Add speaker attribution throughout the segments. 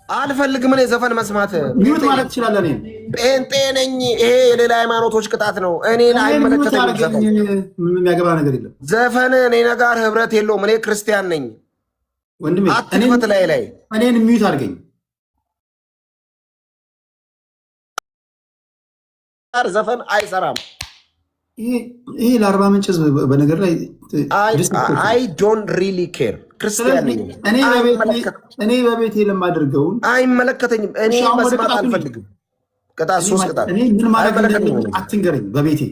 Speaker 1: አልፈልግም እኔ ዘፈን መስማት።
Speaker 2: ሚውት ማለት ትችላለህ። እኔ
Speaker 1: ጴንጤ ነኝ። ይሄ የሌላ ሃይማኖቶች ቅጣት ነው። እኔን አይመለከተኝም።
Speaker 2: ምንም የሚያገባ ነገር የለም።
Speaker 1: ዘፈን እኔ ጋር ህብረት የለውም። እኔ ክርስቲያን ነኝ
Speaker 2: ወንድሜ።
Speaker 1: አትክፈት ላይ
Speaker 2: እኔን ሚውት አድርገኝ።
Speaker 1: ዘፈን አይሰራም።
Speaker 2: ይሄ ለአርባ ምንጭ ህዝብ በነገር ላይ
Speaker 1: አይ ዶንት ሪሊ ኬር ክርስቲያን ነኝ።
Speaker 2: እኔ በቤቴ ለማደርገውን
Speaker 1: አይመለከተኝም። እኔ መስማት አልፈልግም። ቅጣት 3 ቅጣት
Speaker 2: ምን ማለት አትንገረኝ። በቤቴ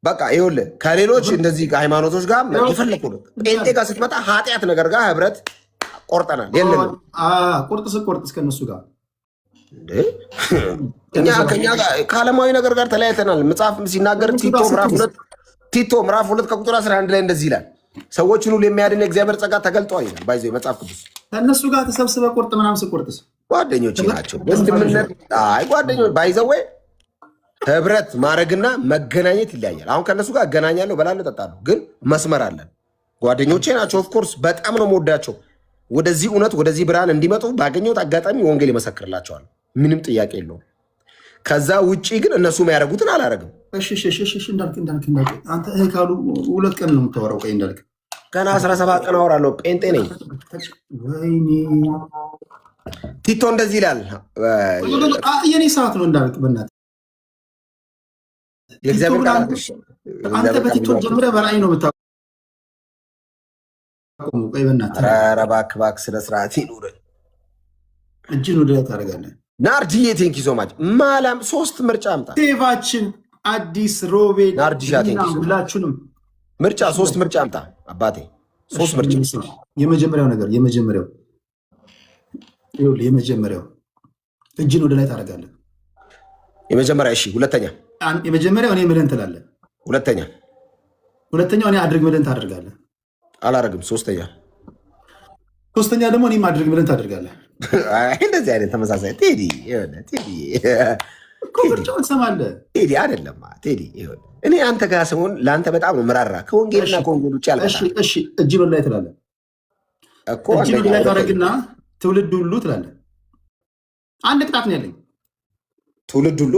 Speaker 1: በቃ ይኸውልህ ከሌሎች እንደዚህ ሃይማኖቶች ጋር ይፈልኩ ነው። ጴንጤ ጋር ስትመጣ ኃጢአት ነገር ጋር ህብረት ቆርጠናል። የለንም
Speaker 2: ቆርጥ እስከነሱ ጋር
Speaker 1: እኛ ከኛ ጋር ከዓለማዊ ነገር ጋር ተለያይተናል። መጽሐፍ ሲናገር ቲቶ ምዕራፍ 2 ከቁጥር 11 ላይ እንደዚህ ይላል፣ ሰዎችን ሁሉ የሚያድን የእግዚአብሔር ጸጋ ተገልጧል ይላል። ባይዘው መጽሐፍ ቅዱስ
Speaker 2: ከእነሱ ጋር ተሰብስበህ ቁርጥ ምናምን ስቆርጥስ
Speaker 1: ጓደኞች ናቸው። ወንድምነት ጓደኞች ባይዘው ህብረት ማድረግና መገናኘት ይለያያል። አሁን ከእነሱ ጋር እገናኛለሁ፣ በላለሁ፣ እጠጣለሁ፣ ግን መስመር አለን። ጓደኞቼ ናቸው። ኦፍኮርስ በጣም ነው የምወዳቸው። ወደዚህ እውነት ወደዚህ ብርሃን እንዲመጡ ባገኘሁት አጋጣሚ ወንጌል ይመሰክርላቸዋል። ምንም ጥያቄ የለውም። ከዛ ውጪ ግን እነሱ የሚያደርጉትን አላደርግም።
Speaker 2: እንዳልክ አንተ ካሉ 2 ቀን ነው የምታወራው። ቀይ እንዳልክ
Speaker 1: ገና 17 ቀን አወራለሁ። ጴንጤ ነኝ። ቲቶ እንደዚህ ይላል።
Speaker 2: የኔ ሰዓት ነው እንዳልክ። በእናትህ አንተ በቲቶ ጀምረህ በራእይ ነው የምታውቀው። ቀይ በእናትህ
Speaker 1: ኧረ እባክህ ስነ ስርዓት ይኑር።
Speaker 2: እጅን ወደ ላይ ታደርጋለህ።
Speaker 1: ናርዲዬ ቴንኪ ሶ ማች ማላም 3 ምርጫ አምጣ።
Speaker 2: ቴቫችን አዲስ ሮቤል
Speaker 1: ናርዲሻ ቴንኪ
Speaker 2: ሁላችሁንም
Speaker 1: ምርጫ 3 ምርጫ አምጣ አባቴ። 3 ምርጫ።
Speaker 2: የመጀመሪያው ነገር የመጀመሪያው እጅን ወደ ላይ ታደርጋለህ።
Speaker 1: የመጀመሪያ እሺ። ሁለተኛ
Speaker 2: የመጀመሪያው እኔ ምልን ትላለህ። ሁለተኛው እኔ አድርግ ምልን ታደርጋለህ።
Speaker 1: አላረግም። ሶስተኛ
Speaker 2: ደግሞ እኔም አድርግ ምልን ታደርጋለህ።
Speaker 1: እንደዚህ አይነት ተመሳሳይ ቴዲ
Speaker 2: ምርጫውን ትሰማለህ።
Speaker 1: ቴዲ አይደለም ቴዲ። እኔ አንተ ጋር ስሆን ለአንተ በጣም ነው ምራራ። ከወንጌልና ከወንጌል ውጭ ያለ
Speaker 2: እሺ እጅ በሉ ላይ ትላለህ እኮ። እጅ በሉ ላይ ታደርግና ትውልድ ሁሉ ትላለህ። አንድ ቅጣት ነው ያለኝ።
Speaker 1: ትውልድ ሁሉ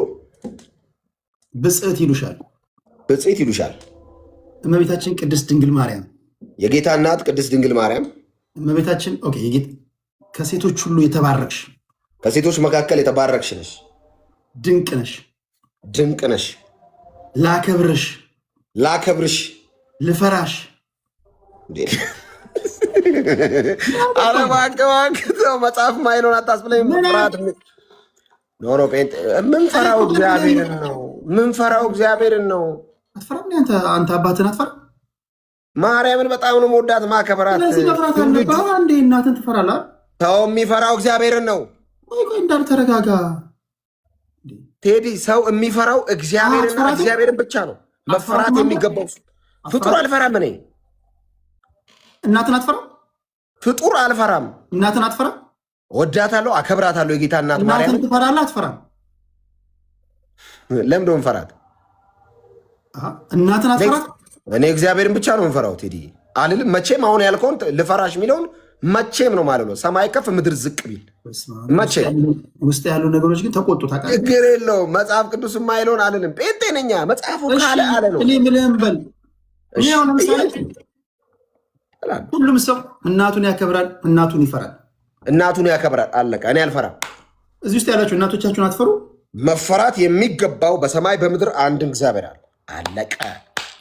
Speaker 2: ብጽዕት ይሉሻል። እመቤታችን ቅድስት ድንግል ማርያም
Speaker 1: የጌታ እናት ቅድስት ድንግል ማርያም
Speaker 2: እመቤታችን ከሴቶች ሁሉ የተባረክሽ፣
Speaker 1: ከሴቶች መካከል የተባረክሽ ነሽ፣ ድንቅ ነሽ፣ ላከብርሽ፣ ልፈራሽ። ኧረ እባክህ መጽሐፍ ማይለውን አታስብለኝ። ጴንጤ ምንፈራው እግዚአብሔርን ነው።
Speaker 2: አትፈራም? አንተ አባትን አትፈራም?
Speaker 1: ማርያምን በጣም ነው መወዳት ማከበራት።
Speaker 2: እንዴ እናትን ትፈራለህ?
Speaker 1: ሰው የሚፈራው እግዚአብሔርን ነው።
Speaker 2: እንዳልተረጋጋ
Speaker 1: ቴዲ፣ ሰው የሚፈራው እግዚአብሔርና እግዚአብሔርን ብቻ ነው መፈራት የሚገባው። ፍጡር አልፈራም። እኔ
Speaker 2: እናትን አትፈራም?
Speaker 1: ፍጡር አልፈራም።
Speaker 2: እናትን አትፈራም?
Speaker 1: ወዳታለሁ፣ አከብራታለሁ። የጌታ እናት ማርያም
Speaker 2: ትፈራለህ? አትፈራም?
Speaker 1: ለምን ደሞ ፈራት?
Speaker 2: እናትን አትፈራም?
Speaker 1: እኔ እግዚአብሔርን ብቻ ነው የምፈራው ቴዲ አልልም መቼም። አሁን ያልከውን ልፈራሽ የሚለውን መቼም ነው ማለት ነው። ሰማይ ከፍ ምድር ዝቅ ቢል መቼም
Speaker 2: ውስጥ ያሉ ነገሮች ግን ተቆጡ። ታውቃለህ፣
Speaker 1: ችግር የለውም። መጽሐፍ ቅዱስ የማይለውን አልልም። ጴንጤ ነኝ። መጽሐፉ ካለ አለ ነው።
Speaker 2: እኔ ምልህም በል። ሁሉም ሰው እናቱን ያከብራል፣ እናቱን ይፈራል።
Speaker 1: አለቀ። እኔ አልፈራም።
Speaker 2: እዚህ ውስጥ ያላችሁ እናቶቻችሁን አትፈሩ?
Speaker 1: መፈራት የሚገባው በሰማይ በምድር አንድ እግዚአብሔር አለ። አለቀ።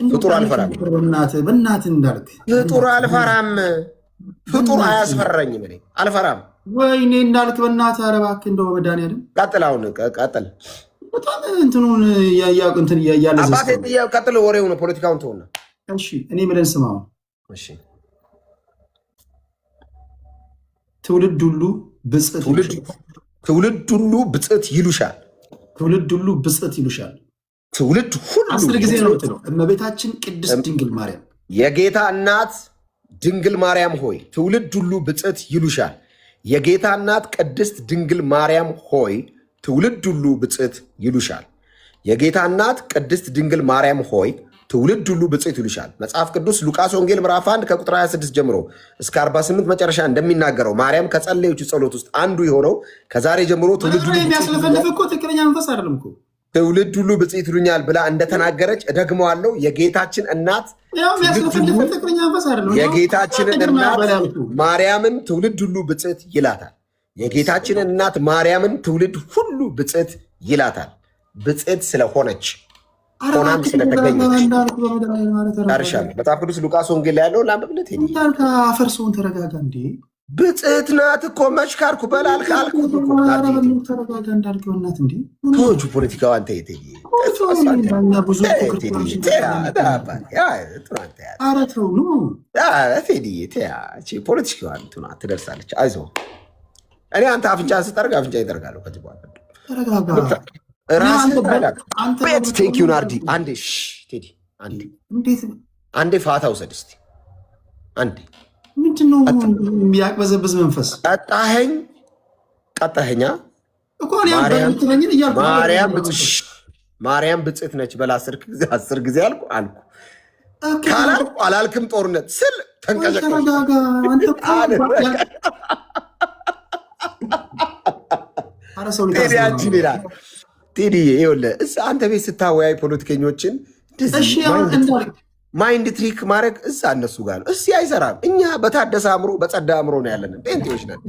Speaker 1: ፍጡር አልፈራም።
Speaker 2: በእናትህ እንዳልክ
Speaker 1: ፍጡር አልፈራም። ፍጡር አያስፈራኝም። እኔ አልፈራም።
Speaker 2: ወይኔ እንዳልክ በእናትህ ኧረ እባክህ እንደው በመድኃኒዓለም ቀጥል።
Speaker 1: አሁን ቀጥል።
Speaker 2: በጣም እንትኑን እያለ
Speaker 1: አባቴ ቀጥል። ወሬውን ፖለቲካውን ተውና
Speaker 2: እሺ። እኔ ምለን ስማው።
Speaker 1: እሺ።
Speaker 2: ትውልድ ሁሉ ብጽዕት
Speaker 1: ይሉሻል። ትውልድ ሁሉ
Speaker 2: 10 ጊዜ ነው የምትለው። እመቤታችን ቅድስት ድንግል ማርያም
Speaker 1: የጌታ እናት ድንግል ማርያም ሆይ ትውልድ ሁሉ ብጽዕት ይሉሻል። የጌታ እናት ቅድስት ድንግል ማርያም ሆይ ትውልድ ሁሉ ብጽዕት ይሉሻል። የጌታ እናት ቅድስት ድንግል ማርያም ሆይ ትውልድ ሁሉ ብፅዕት ይሉሻል። መጽሐፍ ቅዱስ ሉቃስ ወንጌል ምዕራፍ 1 ከቁጥር 26 ጀምሮ እስከ 48 መጨረሻ እንደሚናገረው ማርያም ከጸለዮቹ ጸሎት ውስጥ አንዱ የሆነው ከዛሬ ጀምሮ ትውልድ ሁሉ ብፅዕት ይሉኛል ብላ እንደተናገረች እደግመዋለሁ። የጌታችን እናት ማርያምን ትውልድ ሁሉ ብፅዕት ይላታል። የጌታችንን እናት ማርያምን ትውልድ ሁሉ ብፅዕት ይላታል። ብፅዕት ስለሆነች ሆናም ስለተገኘች ዳርሻለሁ። መጽሐፍ ቅዱስ ሉቃስ ወንጌል ላይ ያለው ላምብለት
Speaker 2: አፈርሰውን ተረጋጋ እንዴ!
Speaker 1: ብፅዕት ናት እኮ መሽካርኩ በላልክ አልኩት እኮ
Speaker 2: ተረጋጋ እንዳልከው እናት እንዴ!
Speaker 1: ቶቹ ፖለቲካው አንተ ፖለቲካዋን ትደርሳለች። አይዞህ እኔ አንተ አፍንጫ ስጠርግ አፍንጫ ይጠርጋለሁ። ከዚህ በኋላ ናርዲ አንዴ ፋታ ውሰድ እስኪ። አንዴ
Speaker 2: ምንድነው የሚያቅበዘብዝ መንፈስ?
Speaker 1: ቀጣኸኛ ማርያም ብፅዕት ነች በላ 10 ጊዜ አልኩ ካላልኩ አላልክም ጦርነት ስል ተንቀዘቀ ቴዲያችን ይላል። ቴዲዬ ይኸውልህ አንተ ቤት ስታወያይ ፖለቲከኞችን ማይንድ ትሪክ ማድረግ እዛ እነሱ ጋር ነው። አይሰራም። እኛ በታደሰ አእምሮ በጸዳ አእምሮ ነው ያለን። ጴንጤዎች ነን።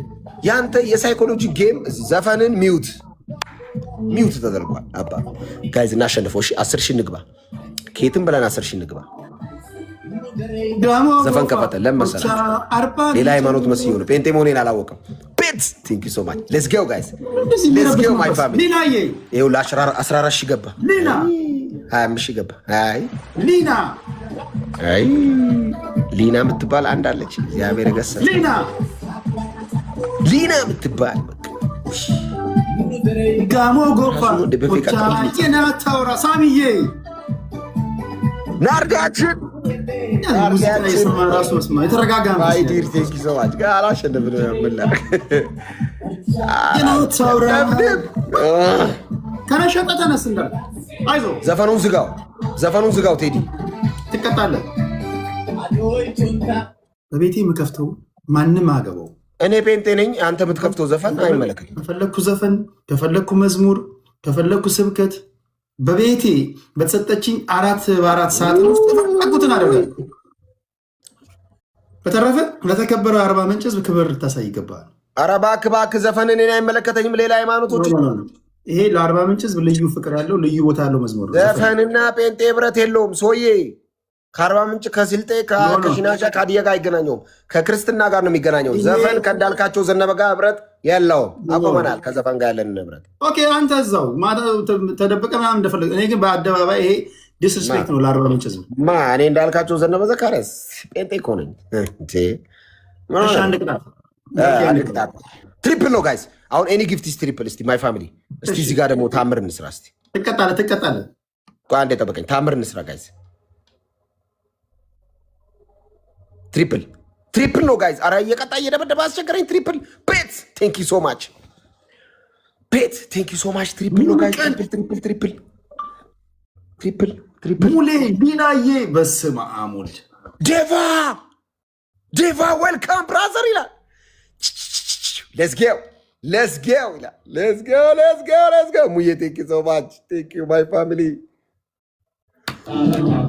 Speaker 1: ያንተ የሳይኮሎጂ ጌም ዘፈንን ሚውት ተደርጓል። አባ ጋይዝ እናሸንፈው። 10 ሺህ እንግባ። ከየትም ብለን 10 ሺህ እንግባ። ዘፈን ከፈተ ለመሰለ ሌላ ሃይማኖት መስዮ ነው። ጴንጤ መሆኔን አላወቅም። ቴንክ ዩ ሶ ማች ሌትስ ጎ ጋይስ ሌትስ ጎ ማይ ፋሚሊ። ይኸው ለ14 ሺህ ገባ፣ 25 ሺህ ገባ። ሊና የምትባል አንድ አለች። እግዚአብሔር ገሰጸ። ሊና የምትባል
Speaker 2: ጋሞ ጎፋ ታውራ ሳሚዬ
Speaker 1: ናርዳችን ዘፈኑን ዝጋው። ቴዲ
Speaker 2: ትቀጣለህ። በቤቴ የምከፍተው ማንም አገባው።
Speaker 1: እኔ ፔንጤ ነኝ። አንተ የምትከፍተው ዘፈን አይመለከትም።
Speaker 2: ከፈለግኩ ዘፈን፣ ከፈለግኩ መዝሙር፣ ከፈለግኩ ስብከት በቤቴ በተሰጠችኝ 4 ሰዓት ውስጥ የፈለግኩትን አደርጋለሁ። በተረፈ ለተከበረው አርባ ምንጭ ህዝብ ክብር ልታሳይ ይገባል። ኧረ እባክህ ዘፈን እኔን አይመለከተኝም። ሌላ ሃይማኖቶች ይሄ ለአርባ ምንጭ ህዝብ ልዩ ፍቅር ያለው ልዩ ቦታ ያለው መዝሙር
Speaker 1: ዘፈንና ጴንጤ ህብረት የለውም። ሰውዬ ከአርባ ምንጭ ከስልጤ ከሽናሻ ከሀዲያ ጋር አይገናኘውም። ከክርስትና ጋር ነው የሚገናኘው። ዘፈን ከእንዳልካቸው ዘነበ ጋር ህብረት የለውም። አቆመናል ከዘፈን ጋር ያለን ህብረት።
Speaker 2: ኦኬ አንተ እዛው ተደበቀ ምናምን እንደፈለግ። እኔ ግን በአደባባይ ይሄ ዲስሪስፔክት ነው ለአርባ ምንጭ ህዝብ።
Speaker 1: እኔ እንዳልካቸው ዘነበ ዘካሪያስ ጴንጤ እኮ ነኝ። ትሪፕል ነው ጋይስ። አሁን ኤኒ ጊፍት ትሪፕል። እስቲ ማይ ፋሚሊ እስቲ እዚህ ጋር ደግሞ ታምር እንስራ። እስቲ
Speaker 2: ትቀጣለህ።
Speaker 1: አንዴ ጠበቀኝ። ታምር እንስራ ጋይስ። ትሪፕል ነው ጋይዝ። አረ እየቀጣ እየደበደበ አስቸገረኝ። ትሪፕል ቤት ቴንክ ዩ ሶ ማች ቤት ቴንክ ዩ ሶ ማች። ትሪፕል ነው ጋይዝ። ትሪፕል
Speaker 2: ሙሌ ቢናዬ በስመ አብ ወልድ
Speaker 1: ዴቫ ዌልካም ብራዘር ይላል። ሌትስ ጎ ይላል። ሌትስ ጎ ሙዬ ቴንክ ዩ ሶ ማች ቴንክ ዩ ማይ ፋሚሊ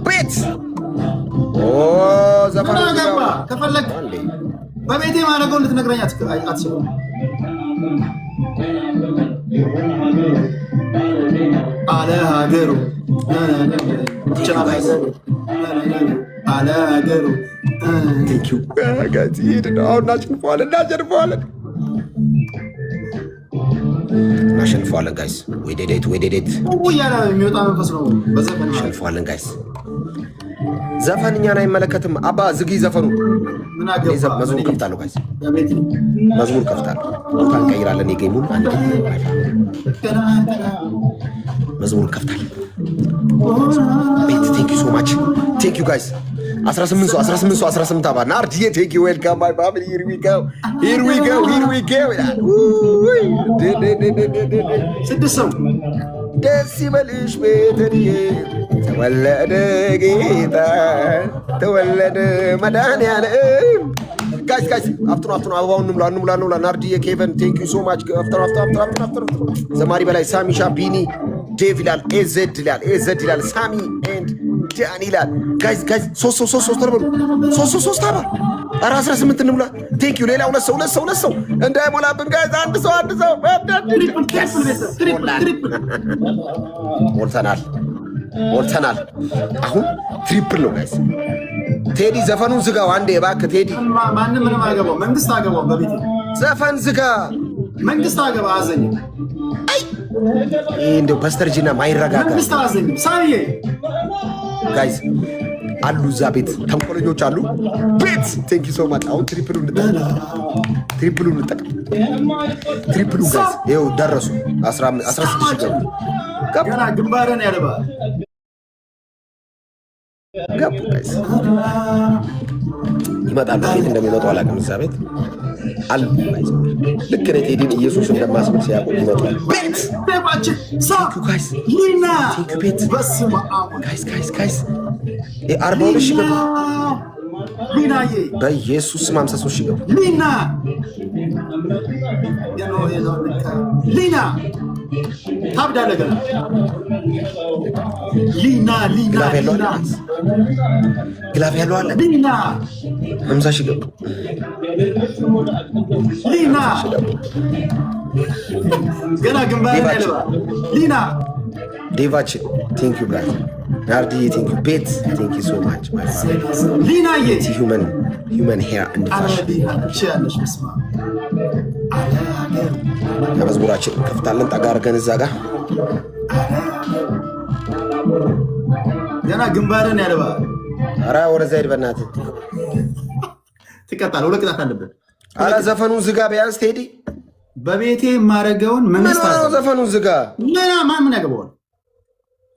Speaker 1: ቤት ዘፈን
Speaker 2: ከፈለግ በቤቴ ማድረገው ልትነግረኝ አትችልም። አለ ሀገሩ አለ ሀገሩ
Speaker 1: እናሸንፈዋለን ጋይስ። ወይዴዴት
Speaker 2: እያለ የሚወጣ መንፈስ ነው።
Speaker 1: እናሸንፈዋለን ጋይስ። ዘፈን እኛን አይመለከትም። አባ ዝጊ ዘፈኑ። መዝሙር ከፍታለሁ ጋይስ። መዝሙር ከፍታለሁ። ቦታ እንቀይራለን። የጌሙን መዝሙር ከፍታለሁ። ቤት ቴንክ ዩ ሶ ማች ቴንክ ዩ ጋይስ። 18 አባ ናርዲዬ ቴንክ ዩ ዌልካም ማይ ፋሚሊ ሂር ዊ ጎ
Speaker 2: 6 ሰው
Speaker 1: ደስ ይበልሽ ቤተልሔም ተወለደ ጌታ ተወለደ መድኃኒዓለም። ጋይስ አፍጥኑ አበባውን እንሙላ። ናርዲዬ ኬቨን ቴንክ ዩ ሶ ማች። አፍጥኑ። ዘማሪ በላይ ሳሚሻ ቢኒ ዴቭ ይላል ኤዘድ ይላል ሳሚ ኤንድ ዳን ይላል። ጋይስ ሶስት ተርበሉ ሶስት አባ 18 እንሙላ። ቴንክ ዩ ሌላ ሁለት ሰው እንዳይሞላብን ጋይስ። አንድ ሰው ሞልተናል። አሁን ትሪፕል ነው ጋይስ። ቴዲ ዘፈኑን ዝጋው አንዴ እባክህ ቴዲ።
Speaker 2: ማንም ምንም አገባው መንግስት አገባው በቤት
Speaker 1: ዘፈን ዝጋ
Speaker 2: መንግስት አገባ አዘኝ።
Speaker 1: አይ እንደው በስተርጂና ማይረጋጋ
Speaker 2: መንግስት አዘኝ ሳይዬ
Speaker 1: ጋይስ አሉ እዛ ቤት ተንኮለኞች አሉ ቤት። ቴንክ ዩ ሶ ማች። አሁን ትሪፕሉን እንጠቀም። ትሪፕሉ ጋይስ ይኸው ደረሱ 16
Speaker 2: ገና ግንባርን ያለባ
Speaker 1: ገቡ ጋይስ ይመጣሉ። ቤት እንደሚመጡ አላውቅም። እዛ ቤት አሉ ጋይስ። ልክ ነው ቴዲን ኢየሱስ እንደማስመል ሲያውቁ ይመጣሉ። ቤት ጋይስ
Speaker 2: ሊና
Speaker 1: ቤት
Speaker 2: በስመ አብ
Speaker 1: ጋይስ 42 ሺህ ገቡ።
Speaker 2: ሊናዬ
Speaker 1: በኢየሱስ ስም 53 ሺህ ገቡ።
Speaker 2: ሊና ታብዳለህ ገና
Speaker 1: ግላፍ ያለው አለ
Speaker 2: ሊና
Speaker 1: 50 ሺህ ገቡ።
Speaker 2: ሊና ገና ግንባር ያለባ ሊና
Speaker 1: ዴቫችን ቴንክ ዩ ብራዘር ናርዲ ቴንክ ዩ ቤት ቴንክ ዩ ሶ ማች ማይ ፋዘር
Speaker 2: ሊና የቲ
Speaker 1: ሁማን ሄር እንደ
Speaker 2: ያለሽ መስማ
Speaker 1: መዝሙራችን ከፍታለን። ጠጋ አድርገን እዛ ጋር
Speaker 2: ገና ግንባርን ያለባ።
Speaker 1: ኧረ ወደዛ ሂድ በእናትህ
Speaker 2: ትቀጣለህ። ሁለት ቅጣት አለበት።
Speaker 1: ኧረ ዘፈኑን ዝጋ ቢያንስ ቴዲ።
Speaker 2: በቤቴ የማረገውን መንግስት
Speaker 1: ነው። ዘፈኑን ዝጋ።
Speaker 2: ምን ያገባዋል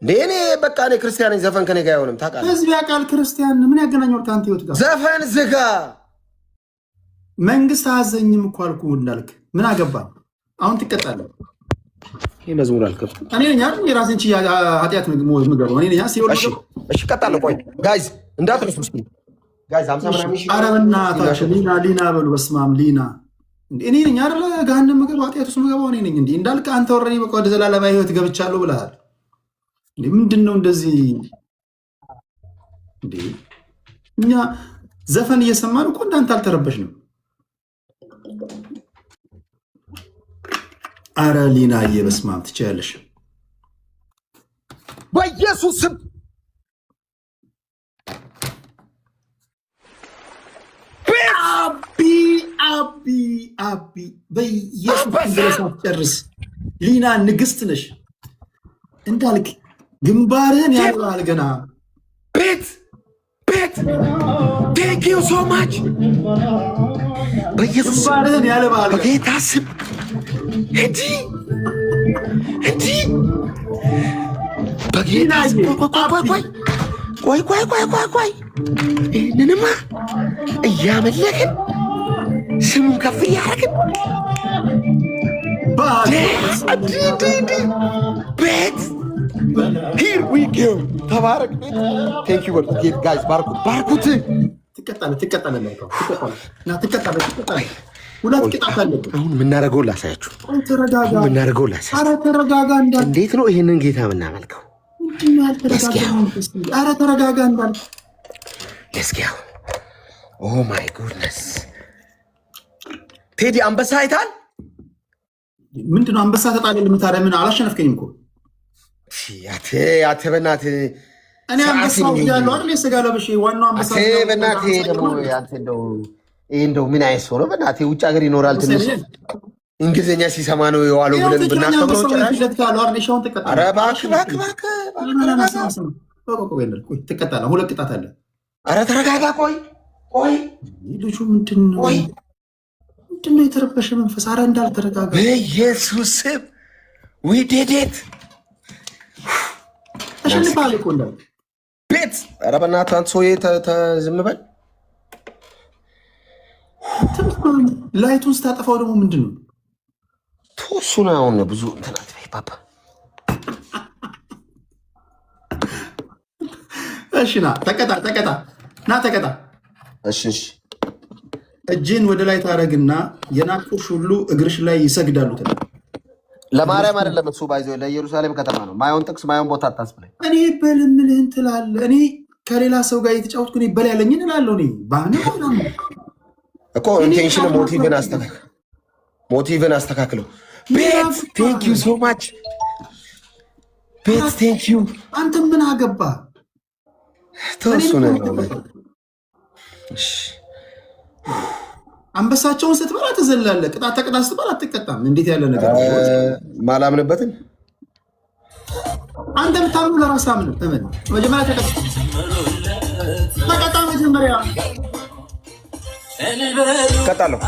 Speaker 1: እንዴ? እኔ በቃ እኔ ክርስቲያን ነኝ። ዘፈን ከኔ ጋር አይሆንም። ታውቃለህ።
Speaker 2: ህዝብ ያውቃል። ክርስቲያን ምን ያገናኘው ከአንተ ህይወት ጋር?
Speaker 1: ዘፈን ዝጋ።
Speaker 2: መንግስት አዘኝም እኮ አልኩህ እንዳልክ ምን አገባ? አሁን ትቀጣለህ።
Speaker 1: ይሄ መዝሙር አልከፍም
Speaker 2: እኔ ነኝ አይደል? የራሴን ቺ ኃጢአት የምገባው እኔ ነኝ።
Speaker 1: እሺ እቀጣለሁ። ቆይ ጋይዝ እንዳትረሱ እስኪ ጋይዝ 50 ምናምን ሺህ።
Speaker 2: ኧረ በእናታችሁ ሊና በሉ። በስመ አብ ሊና እኔ ነኝ አይደል? ገሃነም የምገባው ኃጢአት ውስጥ የምገባው እኔ ነኝ። እንዴ እንዳልክ አንተ ወረኔ በቃ ወደ ዘላለማዊ ህይወት ገብቻለሁ ብለሃል። እንዴ ምንድን ነው እንደዚህ? እንዴ እኛ ዘፈን እየሰማን እኮ እንዳንተ አልተረበሽንም። አረ ሊናዬ በስመ አብ ትችያለሽ።
Speaker 1: በኢየሱስ ስም አቢ
Speaker 2: በኢየሱስ ጨርስ። ሊና ንግስት ነሽ እንዳልክ ግንባርህን ያልባል ገና
Speaker 1: ቤት ቴንክ ዩ ሶ ማች። በኢየሱስ
Speaker 2: ግንባርህን ያልባል
Speaker 1: በጌታ ስም እንዲ በጌታ ስም ቆይ ይህንንማ እያመለክን ስሙን ከፍ እያደረግን ቤት ሂር ዊ ጎ ተባረክ። ቤት ቴንክ ዩ ጋይስ ባርኩት።
Speaker 2: ትቀጣለህ። ሁለት ቅጣት አለብህ።
Speaker 1: አሁን የምናደርገውን ላሳያችሁ።
Speaker 2: ተረጋጋ። ተረጋጋ።
Speaker 1: እንዴት ነው ይህንን ጌታ የምናመልከው?
Speaker 2: ኧረ ተረጋጋ እንዳልክ
Speaker 1: ለስኪያው ኦ ማይ ጉድነስ ቴዲ አንበሳ አይታል።
Speaker 2: ምንድነው አንበሳ ተጣለልም? ታዲያ ምን አላሸነፍከኝም እኮ
Speaker 1: አቴ በእናትህ
Speaker 2: እኔ አንበሳ ያለው አይደል? የስጋ ለብሼ ዋናው አንበሳ
Speaker 1: በእናትህ ደግሞ ያንተ እንደው ምን አይነት ሰው ነው? በእናትህ ውጭ ሀገር ይኖራል። ትንሽ እንግሊዝኛ ሲሰማ ነው የዋለው ብለን ብናስተምረው ጭራሽ። ኧረ እባክህ
Speaker 2: ትቀጣለህ። ሁለት ቅጣት አለ።
Speaker 1: ኧረ ተረጋጋ። ቆይ
Speaker 2: ልጁ ምንድነው የተረበሸ መንፈስ? ኧረ እንዳልተረጋጋ
Speaker 1: በኢየሱስ ስም ዊዴዴት
Speaker 2: ተሸንፋል እኮ እንዳል
Speaker 1: ቤት። ኧረ በእናትህ አንተ ሰውዬ ዝም በል።
Speaker 2: ላይቱን ስታጠፋው ደግሞ ምንድን ነው
Speaker 1: እሱን? አሁን ብዙ እንትናት ፓፓ
Speaker 2: እሺ ና ተቀጣ ና ተቀጣ።
Speaker 1: እሺ
Speaker 2: እጅን ወደ ላይ ታረግና የናቁሽ ሁሉ እግርሽ ላይ ይሰግዳሉ ትላለህ።
Speaker 1: ለማርያም አይደለም እሱ ባይዞ ለኢየሩሳሌም ከተማ ነው። ማየውን ጥቅስ ማየውን ቦታ አታስብለኝ።
Speaker 2: እኔ በልምልህን ትላለህ። እኔ ከሌላ ሰው ጋር የተጫወትኩ እኔ በል ያለኝን እላለሁ። እኔ ባምን
Speaker 1: እኮ ኢንቴንሽን ሞቲቭን አስተካክለው። ቤት ቴንክ ዩ ሶ ማች ቤት ቴንክ ዩ።
Speaker 2: አንተ ምን አገባ
Speaker 1: ተወሱነ
Speaker 2: አንበሳቸውን ስትበላ ትዘላለህ። ቅጣት ተቅጣት ስትበላ አትቀጣም። እንዴት ያለ ነገር
Speaker 1: ማላምንበትን
Speaker 2: አንተ ብታምኑ ለራስህ አምን። መጀመሪያ ተቀጣ። መጀመሪያ
Speaker 1: ቀጣለሁ።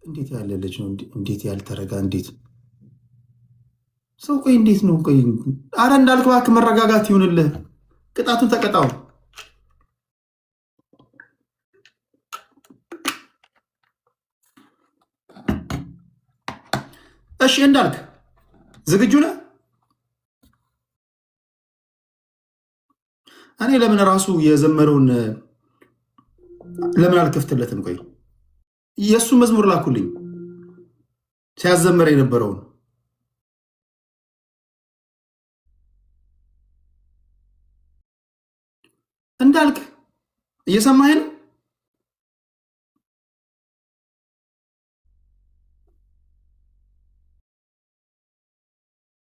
Speaker 2: እንዴት ያለ ልጅ ነው! እንዴት ያልተረጋ! እንዴት ሰው! ቆይ እንዴት ነው? ቆይ አረ እንዳልክ እባክህ መረጋጋት ይሁንልህ። ቅጣቱን ተቀጣው። እሺ እንዳልክ ዝግጁ ነህ? እኔ ለምን ራሱ የዘመረውን ለምን አልከፍትለትም? ቆይ የእሱ መዝሙር ላኩልኝ ሲያዘመረ የነበረውን እንዳልክ እየሰማኸኝ ነው?